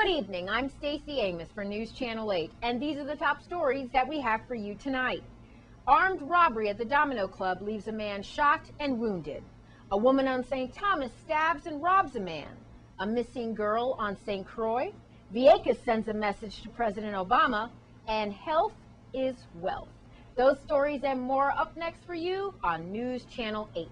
Good evening, I'm Stacey Amos for News Channel 8, and these are the top stories that we have for you tonight. Armed robbery at the Domino Club leaves a man shot and wounded. A woman on St. Thomas stabs and robs a man. A missing girl on St. Croix. Vieques sends a message to President Obama, and health is wealth. Those stories and more up next for you on News Channel 8.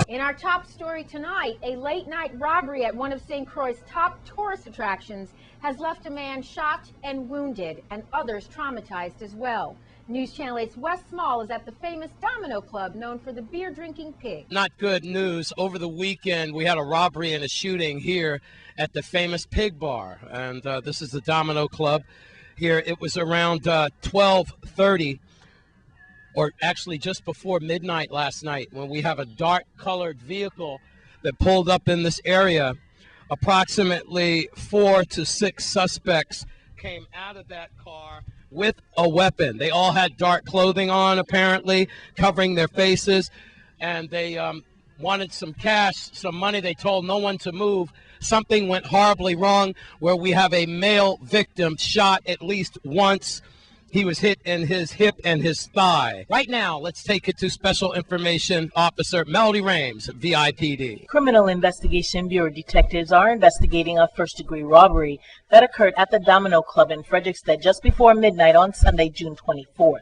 In our top story tonight, a late-night robbery at one of St. Croix's top tourist attractions has left a man shot and wounded, and others traumatized as well. News Channel 8's Wes Small is at the famous Domino Club, known for the beer-drinking pig. Not good news. Over the weekend, we had a robbery and a shooting here at the famous Pig Bar, and this is the Domino Club here. It was around 12:30. Or actually just before midnight last night, when we have a dark-colored vehicle that pulled up in this area. Approximately 4 to 6 suspects came out of that car with a weapon. They all had dark clothing on, apparently, covering their faces, and they wanted some cash, some money. They told no one to move. Something went horribly wrong where we have a male victim shot at least once. He was hit in his hip and his thigh. Right now, let's take it to Special Information Officer Melody Rames, VIPD. Criminal Investigation Bureau detectives are investigating a first-degree robbery that occurred at the Domino Club in Frederiksted just before midnight on Sunday, June 24th.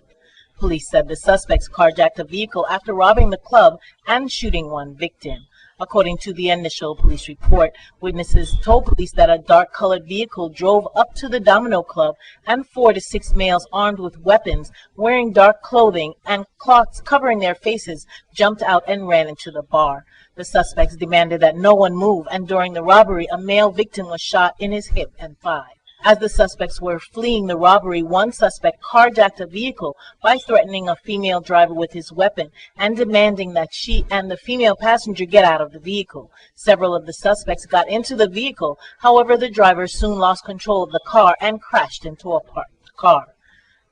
Police said the suspects carjacked a vehicle after robbing the club and shooting one victim. According to the initial police report, witnesses told police that a dark-colored vehicle drove up to the Domino Club and 4 to 6 males armed with weapons, wearing dark clothing and cloths covering their faces, jumped out and ran into the bar. The suspects demanded that no one move, and during the robbery, a male victim was shot in his hip and thigh. As the suspects were fleeing the robbery, one suspect carjacked a vehicle by threatening a female driver with his weapon and demanding that she and the female passenger get out of the vehicle. Several of the suspects got into the vehicle. However, the driver soon lost control of the car and crashed into a parked car.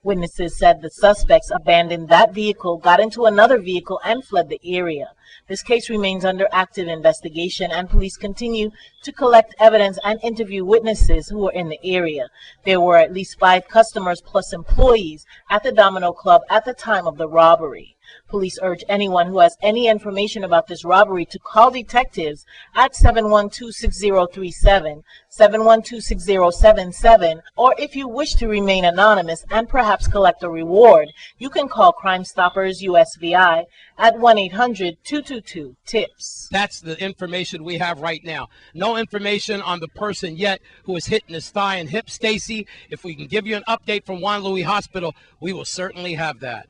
Witnesses said the suspects abandoned that vehicle, got into another vehicle, and fled the area. This case remains under active investigation, and police continue to collect evidence and interview witnesses who were in the area. There were at least 5 customers plus employees at the Domino Club at the time of the robbery. Police urge anyone who has any information about this robbery to call detectives at 712-6037, 712-6077, or if you wish to remain anonymous and perhaps collect a reward, you can call Crime Stoppers USVI at 1-800-222-TIPS. That's the information we have right now. No information on the person yet who was hit in his thigh and hip. Stacy, if we can give you an update from Juan Louis Hospital, we will certainly have that.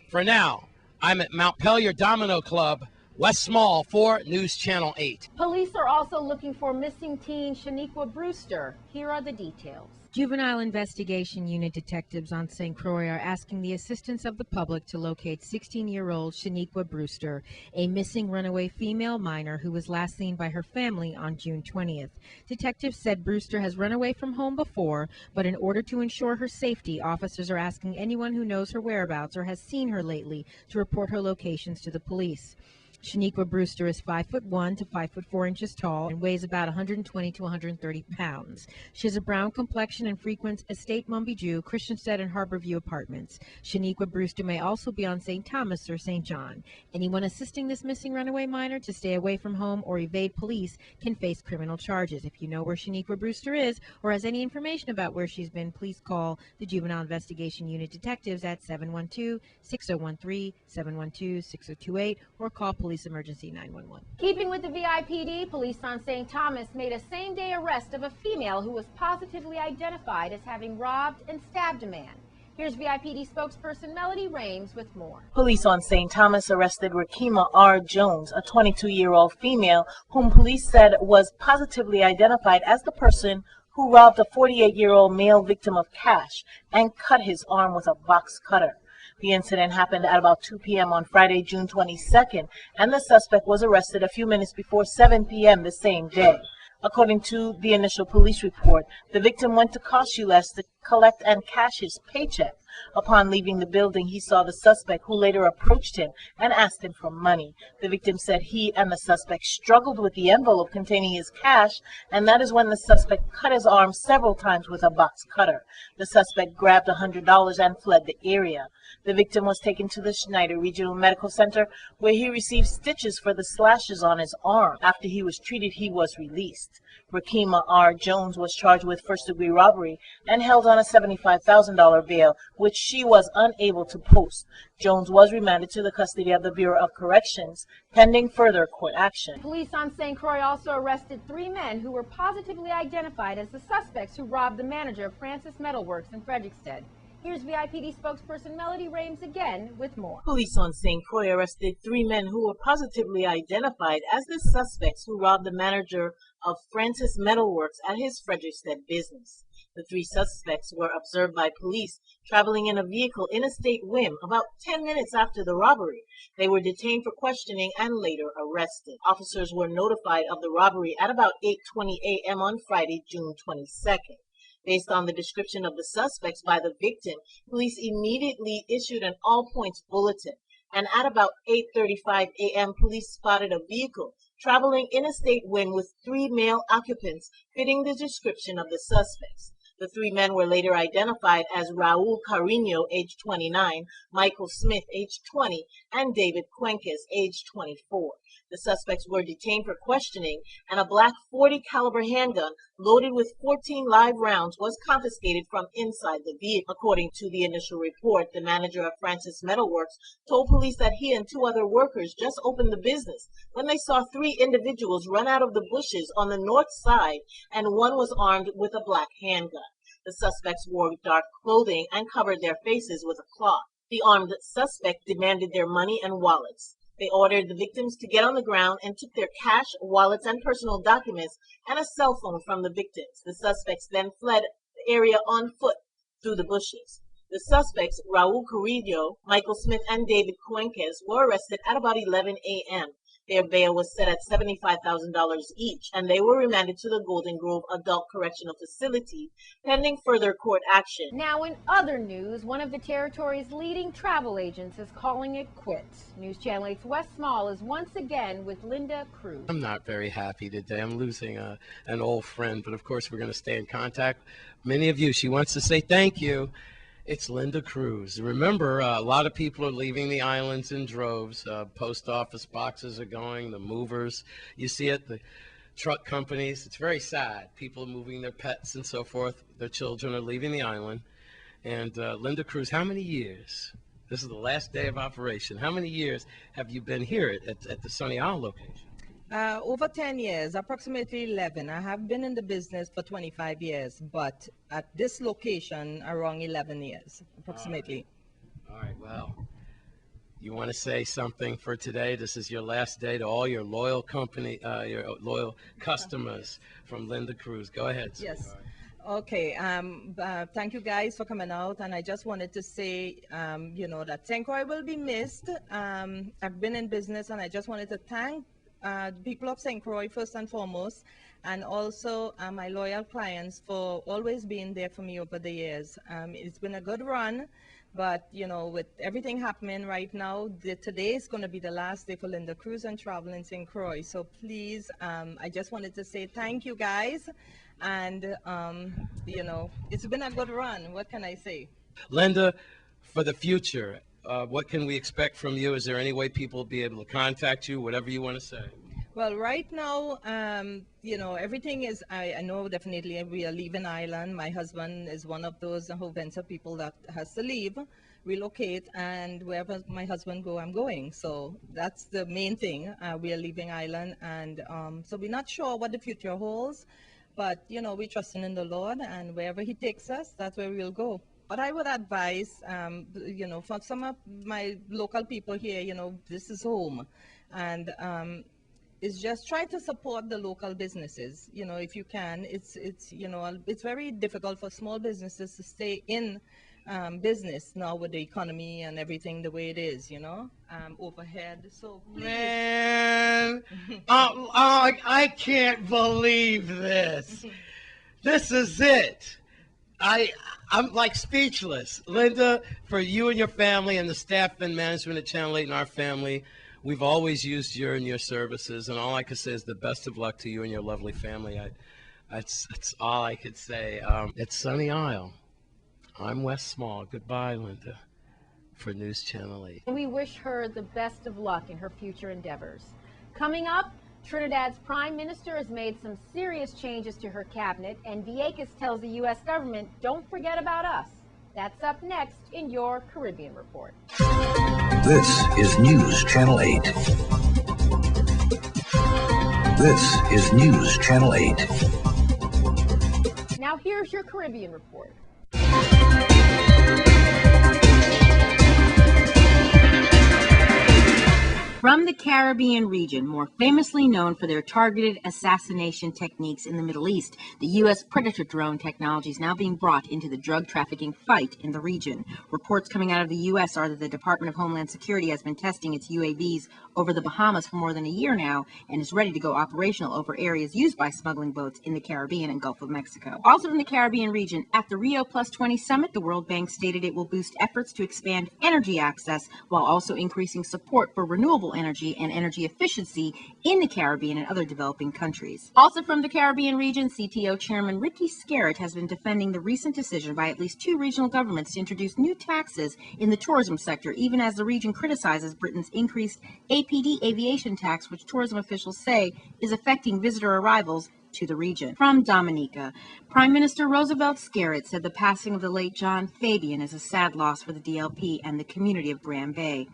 For now, I'm at Mount Pelier Domino Club, West Small for News Channel 8. Police are also looking for missing teen Shaniqua Brewster. Here are the details. Juvenile Investigation Unit detectives on St. Croix are asking the assistance of the public to locate 16-year-old Shaniqua Brewster, a missing runaway female minor who was last seen by her family on June 20th. Detectives said Brewster has run away from home before, but in order to ensure her safety, officers are asking anyone who knows her whereabouts or has seen her lately to report her locations to the police. Shaniqua Brewster is 5'1" to 5'4" inches tall and weighs about 120 to 130 pounds. She has a brown complexion and frequents Estate Monbijou, Christiansted, and Harborview apartments. Shaniqua Brewster may also be on St. Thomas or St. John. Anyone assisting this missing runaway minor to stay away from home or evade police can face criminal charges. If you know where Shaniqua Brewster is or has any information about where she's been, please call the Juvenile Investigation Unit detectives at 712-6013, 712-6028, or call Police Emergency 911. Keeping with the VIPD, police on St. Thomas made a same-day arrest of a female who was positively identified as having robbed and stabbed a man. Here's VIPD spokesperson Melody Rames with more. Police on St. Thomas arrested Rakima R. Jones, a 22-year-old female whom police said was positively identified as the person who robbed a 48-year-old male victim of cash and cut his arm with a box cutter. The incident happened at about 2 p.m. on Friday, June 22nd, and the suspect was arrested a few minutes before 7 p.m. the same day. According to the initial police report, the victim went to Cost-U-Less to collect and cash his paycheck. Upon leaving the building, he saw the suspect, who later approached him and asked him for money. The victim said he and the suspect struggled with the envelope containing his cash, and that is when the suspect cut his arm several times with a box cutter. The suspect grabbed $100 and fled the area. The victim was taken to the Schneider Regional Medical Center, where he received stitches for the slashes on his arm. After he was treated, he was released. Rakima R. Jones was charged with first-degree robbery and held on a $75,000 bail, which she was unable to post. Jones was remanded to the custody of the Bureau of Corrections, pending further court action. Police on St. Croix also arrested 3 men who were positively identified as the suspects who robbed the manager of Francis Metalworks in Frederickstead. Here's VIPD spokesperson Melody Rames again with more. Police on St. Croix arrested 3 men who were positively identified as the suspects who robbed the manager of Francis Metalworks at his Frederickstead business. The 3 suspects were observed by police traveling in a vehicle in a state whim about 10 minutes after the robbery. They were detained for questioning and later arrested. Officers were notified of the robbery at about 8:20 a.m. on Friday, June 22nd. Based on the description of the suspects by the victim, police immediately issued an all-points bulletin, and at about 8:35 a.m. police spotted a vehicle traveling in a state whim with 3 male occupants fitting the description of the suspects. The 3 men were later identified as Raul Carino, age 29, Michael Smith, age 20, and David Cuenques, age 24. The suspects were detained for questioning, and a black .40 caliber handgun loaded with 14 live rounds was confiscated from inside the vehicle. According to the initial report, the manager of Francis Metalworks told police that he and 2 other workers just opened the business when they saw 3 individuals run out of the bushes on the north side, and one was armed with a black handgun. The suspects wore dark clothing and covered their faces with a cloth. The armed suspect demanded their money and wallets. They ordered the victims to get on the ground and took their cash, wallets, and personal documents and a cell phone from the victims. The suspects then fled the area on foot through the bushes. The suspects, Raul Carrillo, Michael Smith, and David Cuenques, were arrested at about 11 a.m. Their bail was set at $75,000 each, and they were remanded to the Golden Grove Adult Correctional Facility, pending further court action. Now, in other news, one of the territory's leading travel agents is calling it quits. News Channel 8's Wes Small is once again with Linda Cruz. I'm not very happy today. I'm losing an old friend, but of course we're going to stay in contact. Many of you, she wants to say thank you. It's Linda Cruz. Remember, a lot of people are leaving the islands in droves. Post office boxes are going, the movers. You see it, the truck companies. It's very sad. People are moving their pets and so forth. Their children are leaving the island. And Linda Cruz, how many years? This is the last day of operation. How many years have you been here at the Sunny Isle location? Over 10 years, approximately 11. I have been in the business for 25 years, but at this location, around 11 years, approximately. All right, well, you want to say something for today? This is your last day to all your loyal your loyal customers from Linda Cruz. Go ahead. Yes. Okay. Thank you guys for coming out, and I just wanted to say, that St. Croix will be missed. I've been in business, and I just wanted to thank people of St. Croix first and foremost, and also my loyal clients for always being there for me over the years. It's been a good run, but with everything happening right now, today is going to be the last day for Linda Cruz and Travel in St. Croix. So please, I just wanted to say thank you guys, and it's been a good run. What can I say? Linda, for the future, what can we expect from you? Is there any way people will be able to contact you, whatever you want to say? Well, right now, everything is, I know definitely we are leaving Ireland. My husband is one of those who venture people that has to leave, relocate, and wherever my husband go, I'm going. So that's the main thing. We are leaving Ireland, and so we're not sure what the future holds, but, we're trusting in the Lord, and wherever he takes us, that's where we'll go. But I would advise, for some of my local people here, this is home. And is just try to support the local businesses, if you can. It's very difficult for small businesses to stay in business now with the economy and everything the way it is, overhead. So please. Man, I can't believe this. This is it. I'm like speechless. Linda, for you and your family and the staff and management at Channel 8 and our family, we've always used you and your services, and all I can say is the best of luck to you and your lovely family. That's all I could say. It's Sunny Isle. I'm Wes Small. Goodbye, Linda, for News Channel 8. We wish her the best of luck in her future endeavors. Coming up, Trinidad's Prime Minister has made some serious changes to her cabinet, and Vieques tells the U.S. government, don't forget about us. That's up next in your Caribbean Report. This is News Channel 8. This is News Channel 8. Now here's your Caribbean Report. From the Caribbean region, more famously known for their targeted assassination techniques in the Middle East, the U.S. Predator drone technology is now being brought into the drug trafficking fight in the region. Reports coming out of the U.S. are that the Department of Homeland Security has been testing its UAVs over the Bahamas for more than a year now and is ready to go operational over areas used by smuggling boats in the Caribbean and Gulf of Mexico. Also from the Caribbean region, at the Rio Plus 20 summit, the World Bank stated it will boost efforts to expand energy access while also increasing support for renewable energy and energy efficiency in the Caribbean and other developing countries. Also from the Caribbean region, CTO Chairman Ricky Scarrett has been defending the recent decision by at least two regional governments to introduce new taxes in the tourism sector, even as the region criticizes Britain's increased APD aviation tax, which tourism officials say is affecting visitor arrivals to the region. From Dominica, Prime Minister Roosevelt Scarrett said the passing of the late John Fabian is a sad loss for the DLP and the community of Grand Bay.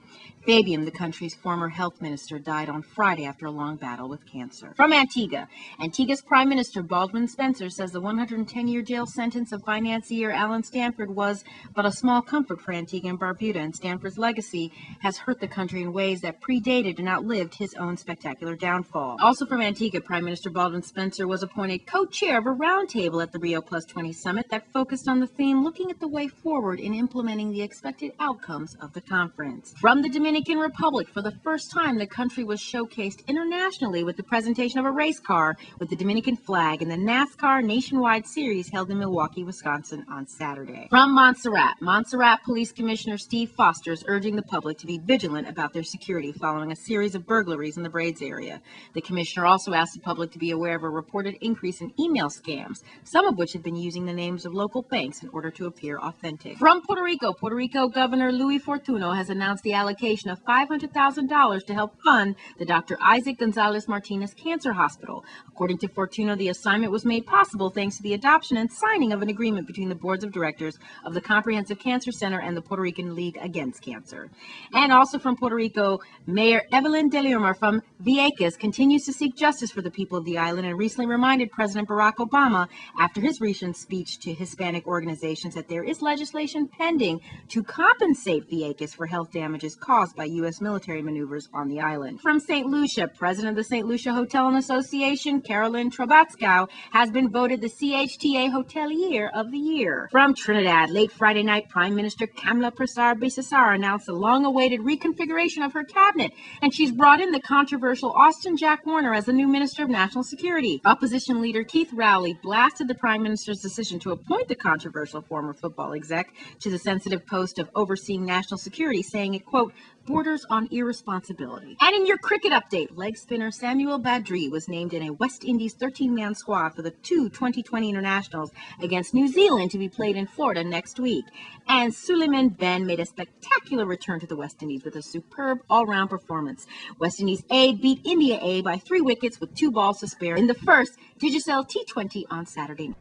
Fabian, the country's former health minister, died on Friday after a long battle with cancer. From Antigua, Antigua's Prime Minister Baldwin Spencer says the 110-year jail sentence of financier Alan Stanford was but a small comfort for Antigua and Barbuda, and Stanford's legacy has hurt the country in ways that predated and outlived his own spectacular downfall. Also from Antigua, Prime Minister Baldwin Spencer was appointed co-chair of a roundtable at the Rio Plus 20 summit that focused on the theme looking at the way forward in implementing the expected outcomes of the conference. From the Dominican Republic, for the first time, the country was showcased internationally with the presentation of a race car with the Dominican flag in the NASCAR Nationwide Series held in Milwaukee, Wisconsin on Saturday. From Montserrat Police Commissioner Steve Foster is urging the public to be vigilant about their security following a series of burglaries in the Braids area. The commissioner also asked the public to be aware of a reported increase in email scams, some of which have been using the names of local banks in order to appear authentic. From Puerto Rico Governor Luis Fortuno has announced the allocation of $500,000 to help fund the Dr. Isaac Gonzalez Martinez Cancer Hospital. According to Fortuno, the assignment was made possible thanks to the adoption and signing of an agreement between the boards of directors of the Comprehensive Cancer Center and the Puerto Rican League Against Cancer. And also from Puerto Rico, Mayor Evelyn de Leomar from Vieques continues to seek justice for the people of the island and recently reminded President Barack Obama after his recent speech to Hispanic organizations that there is legislation pending to compensate Vieques for health damages caused by U.S. military maneuvers on the island. From St. Lucia, President of the St. Lucia Hotel and Association, Carolyn Trobatskow, has been voted the CHTA Hotelier of the Year. From Trinidad, late Friday night, Prime Minister Kamla Persar announced a long-awaited reconfiguration of her cabinet, and she's brought in the controversial Austin Jack Warner as the new Minister of National Security. Opposition leader Keith Rowley blasted the Prime Minister's decision to appoint the controversial former football exec to the sensitive post of overseeing national security, saying it, quote, borders on irresponsibility. And in your cricket update, leg spinner Samuel Badri was named in a West Indies 13-man squad for the two 2020 internationals against New Zealand to be played in Florida next week. And Suleiman Ben made a spectacular return to the West Indies with a superb all-round performance. West Indies A beat India A by 3 wickets with 2 balls to spare in the first Digicel T20 on Saturday night.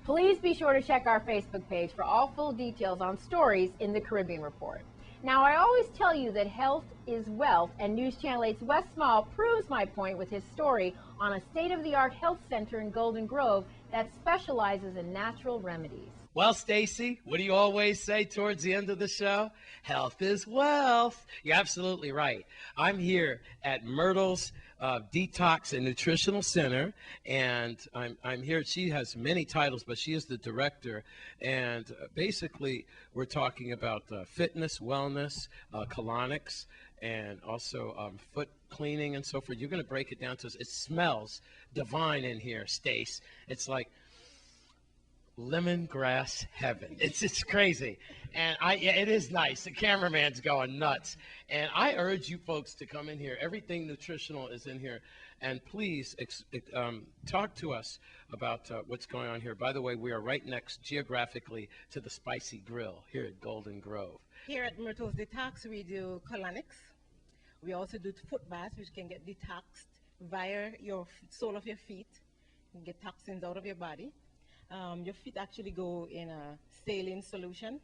Please be sure to check our Facebook page for all full details on stories in the Caribbean Report. Now, I always tell you that health is wealth, and News Channel 8's Wes Small proves my point with his story on a state-of-the-art health center in Golden Grove that specializes in natural remedies. Well, Stacy, what do you always say towards the end of the show? Health is wealth. You're absolutely right. I'm here at Myrtle's Detox and Nutritional Center, and I'm here. She has many titles, but she is the director. And basically, we're talking about fitness, wellness, colonics, and also foot cleaning and so forth. You're going to break it down to us. It smells divine in here, Stace. It's like lemongrass heaven. It's crazy, and yeah, it is nice. The cameraman's going nuts, and I urge you folks to come in here. Everything nutritional is in here, and please talk to us about what's going on here. By the way, we are right next geographically to the Spicy Grill here at Golden Grove. Here at Myrtle's Detox, we do colonics. We also do foot baths, which can get detoxed via your sole of your feet and get toxins out of your body. Your feet actually go in a saline solution.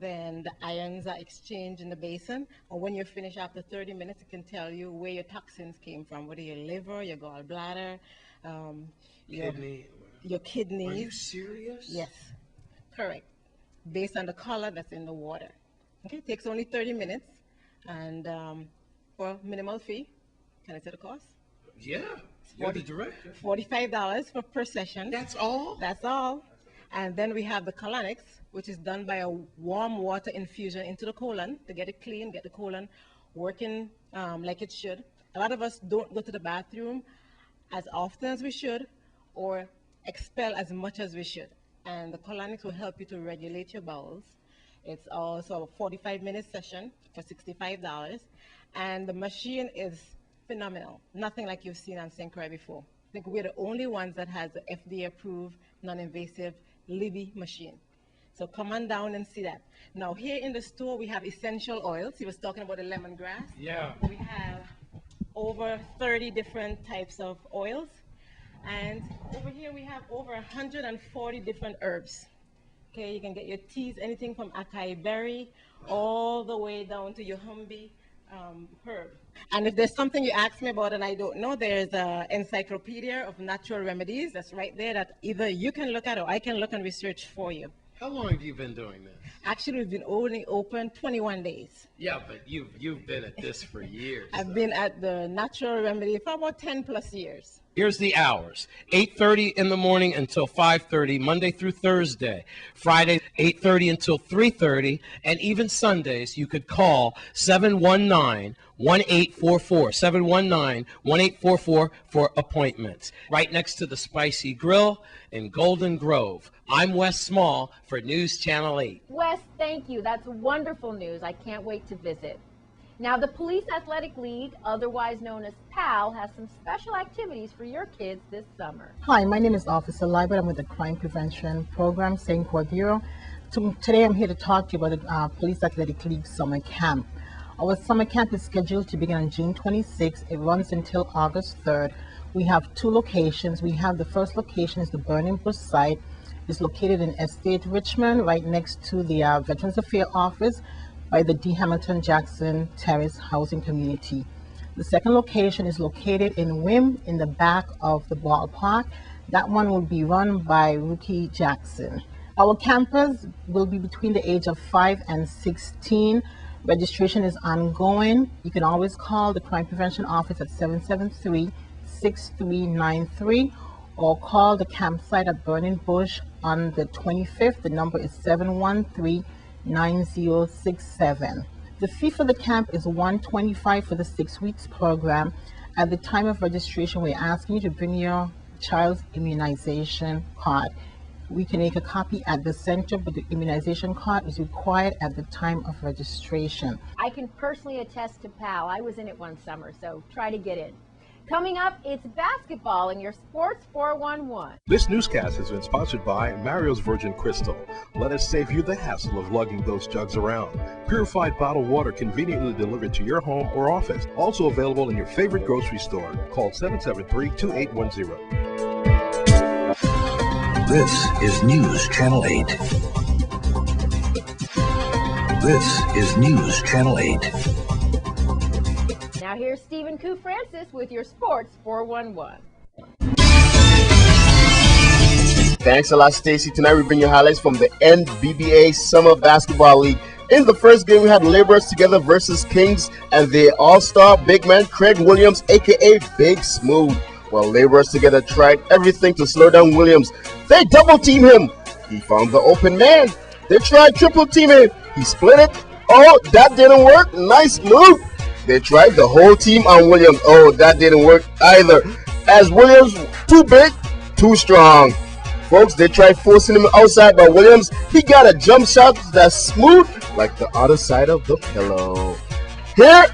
Then the ions are exchanged in the basin. And when you're finished after 30 minutes, it can tell you where your toxins came from, whether your liver, your gallbladder, your kidneys. Are you serious? Yes, correct. Based on the color that's in the water. Okay, it takes only 30 minutes, and for minimal fee. Can I say the cost? Yeah, you're the director. $45 per session. That's all? That's all. And then we have the colonics, which is done by a warm water infusion into the colon to get it clean, get the colon working like it should. A lot of us don't go to the bathroom as often as we should or expel as much as we should. And the colonics will help you to regulate your bowels. It's also a 45-minute session for $65. And the machine is phenomenal. Nothing like you've seen on St. Croix before. I think we're the only ones that has the FDA-approved, non-invasive Libby machine. So come on down and see that. Now here in the store we have essential oils. He was talking about the lemongrass. Yeah. We have over 30 different types of oils. And over here we have over 140 different herbs. Okay, you can get your teas, anything from acai berry all the way down to your humby herb. And if there's something you ask me about and I don't know, there's an encyclopedia of natural remedies that's right there that either you can look at or I can look and research for you. How long have you been doing this? Actually, we've been only open 21 days. Yeah, but you've been at this for years. I've been at the natural remedy for about 10 plus years. Here's the hours: 8:30 in the morning until 5:30, Monday through Thursday. Friday, 8:30 until 3:30, and even Sundays, you could call 719-1844, 719-1844 for appointments. Right next to the Spicy Grill in Golden Grove. I'm Wes Small for News Channel 8. Wes, thank you. That's wonderful news. I can't wait to visit. Now, the Police Athletic League, otherwise known as PAL, has some special activities for your kids this summer. Hi, my name is Officer Libert. I'm with the Crime Prevention Program, St. Croix Bureau. Today I'm here to talk to you about the Police Athletic League Summer Camp. Our summer camp is scheduled to begin on June 26th. It runs until August 3rd. We have two locations. We have the first location is the Burning Bush site. It's located in Estate Richmond, right next to the Veterans Affairs Office by the D. Hamilton Jackson Terrace Housing Community. The second location is located in Wim in the back of the ballpark. That one will be run by Rookie Jackson. Our campers will be between the age of 5 and 16. Registration is ongoing. You can always call the Crime Prevention Office at 773-6393 or call the campsite at Burning Bush on the 25th. The number is 713-9067. The fee for the camp is $125 for the 6 weeks program. At the time of registration, we're asking you to bring your child's immunization card. We can make a copy at the center, but the immunization card is required at the time of registration. I can personally attest to PAL. I was in it one summer, so try to get in. Coming up, it's basketball in your Sports 411. This newscast has been sponsored by Mario's Virgin Crystal. Let us save you the hassle of lugging those jugs around. Purified bottled water conveniently delivered to your home or office. Also available in your favorite grocery store. Call 773-2810. This is News Channel 8. This is News Channel 8. Now here's Stephen Koo Francis with your Sports 411. Thanks a lot, Stacy. Tonight we bring you highlights from the NBBA Summer Basketball League In the first game, we had Laborers Together versus Kings and the all-star big man Craig Williams, aka Big Smooth. While Laborers Together tried everything to slow down Williams, they double-teamed him. He found the open man. They tried triple-team him. He split it. Oh, that didn't work. Nice move. They tried the whole team on Williams. Oh, that didn't work either. As Williams, too big, too strong. Folks, they tried forcing him outside, but Williams, he got a jump shot that's smooth like the other side of the pillow. Here,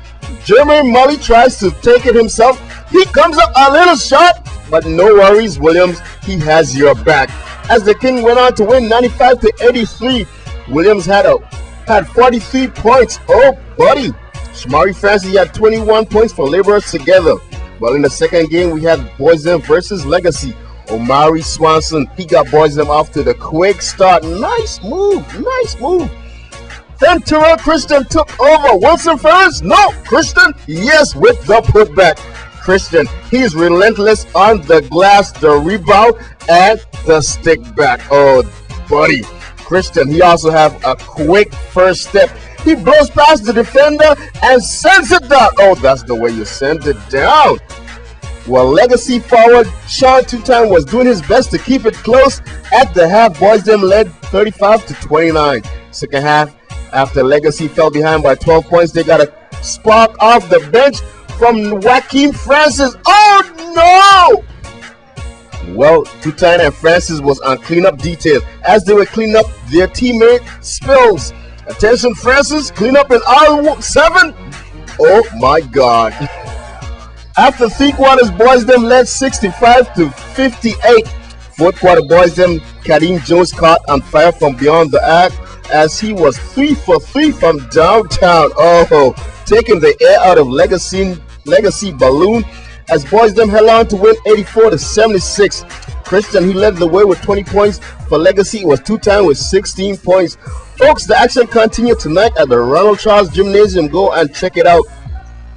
Jermaine Mully tries to take it himself. He comes up a little short, but no worries, Williams, he has your back. As the King went on to win 95-83, Williams had 43 points. Oh, buddy. Shamari Francis had 21 points for Laborers Together. Well, in the second game, we had Boys Them versus Legacy. Omari Swanson, he got Boys Them off to the quick start. Nice move, nice move. Then Terrell Christian took over. Wilson first? No, Christian? Yes, with the putback. Christian, he's relentless on the glass, the rebound, and the stick back. Oh, buddy. Christian, he also have a quick first step. He blows past the defender and sends it down. Oh, that's the way you send it down. Well, Legacy forward Sean Two-Time was doing his best to keep it close. At the half, Boys Them led 35-29. Second half, after Legacy fell behind by 12 points, they got a spark off the bench from Joaquin Francis. Oh, no! Well, Two-Time and Francis was on cleanup detail. As they were cleaning up their teammate Spills. Attention, Francis, clean up in aisle 7. Oh, my God. After three quarters, Boys Them led 65-58. Fourth quarter, Boys Them, Kadeem Jones caught on fire from beyond the arc as he was 3 for 3 from downtown. Oh, taking the air out of Legacy balloon as Boys Them held on to win 84-76. Christian, he led the way with 20 points. For Legacy, it was Two-Time with 16 points. Folks, the action continued tonight at the Ronald Charles Gymnasium. Go and check it out.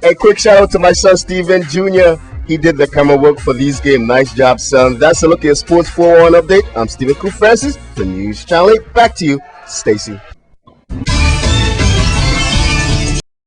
A quick shout out to my son Steven Jr. He did the camera work for these games. Nice job, son. That's a look at Sports 401 update. I'm Stephen Francis for News Channel 8. Back to you, Stacy.